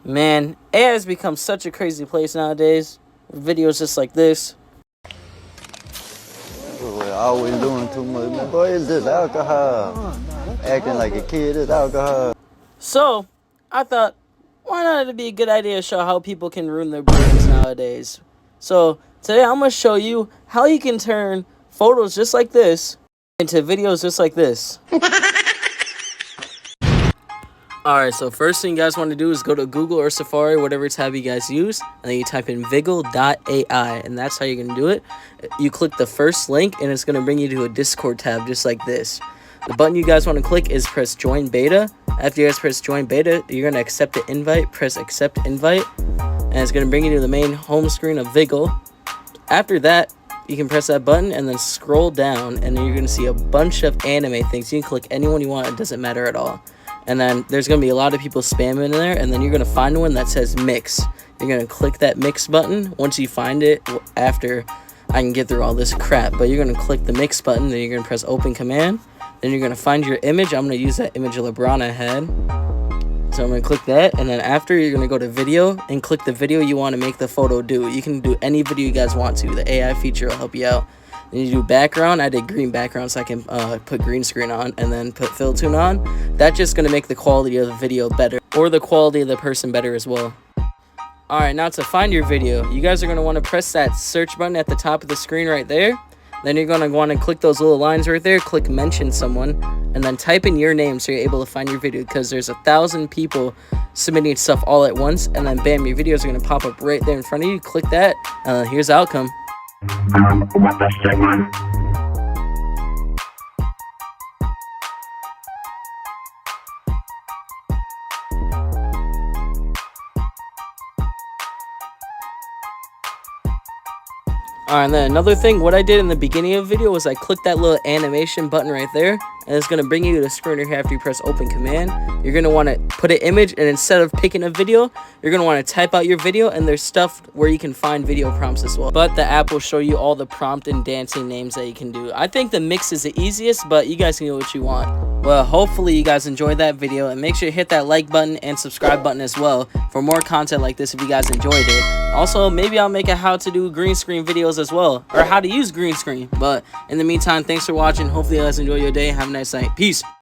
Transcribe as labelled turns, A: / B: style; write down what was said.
A: Man, AI has become such a crazy place nowadays. Videos just like this.
B: We're always doing too much. Man, boy, it's just alcohol. Acting like a kid is alcohol.
A: So, I thought, why not it'd be a good idea to show how people can ruin their brains nowadays. So, today I'm going to show you how you can turn photos just like this into videos just like this. Alright, so first thing you guys want to do is go to Google or Safari, whatever tab you guys use, and then you type in Viggle.Ai, and that's how you're going to do it. You click the first link, and it's going to bring you to a Discord tab just like this. The button you guys want to click is press Join Beta. After you guys press Join Beta, you're going to accept the invite, press Accept Invite, and it's going to bring you to the main home screen of Viggle. After that, you can press that button and then scroll down, and then you're going to see a bunch of anime things. You can click anyone you want, it doesn't matter at all. And then there's going to be a lot of people spamming in there, and then you're going to find one that says Mix. You're going to click that Mix button. Once you find it, after I can get through all this crap, but you're going to click the Mix button, then you're going to press Open Command. Then you're going to find your image. I'm going to use that image of LeBron I had. So I'm going to click that, and then after you're going to go to Video and click the video you want to make the photo do. You can do any video you guys want to. The AI feature will help you out. Then you do background. I did green background so I can put green screen on and then put fill tune on. That's just going to make the quality of the video better, or the quality of the person better as well. Alright, now to find your video, you guys are going to want to press that search button at the top of the screen right there. Then you're going to want to click those little lines right there, click mention someone, and then type in your name so you're able to find your video, because there's 1,000 people submitting stuff all at once, and then bam, your videos are going to pop up right there in front of you. Click that, here's the outcome.
C: What the segment?
A: Alright, and then another thing, what I did in the beginning of the video was I clicked that little animation button right there, and it's going to bring you to the screen right here after you press Open Command. You're going to want to put an image, and instead of picking a video, you're going to want to type out your video, and there's stuff where you can find video prompts as well. But the app will show you all the prompt and dancing names that you can do. I think the Mix is the easiest, but you guys can do what you want. Well, hopefully you guys enjoyed that video, and make sure you hit that like button and subscribe button as well for more content like this if you guys enjoyed it. Also, maybe I'll make a how to do green screen videos as well, or how to use green screen. But in the meantime, thanks for watching. Hopefully you guys enjoy your day. Have a nice night. Peace.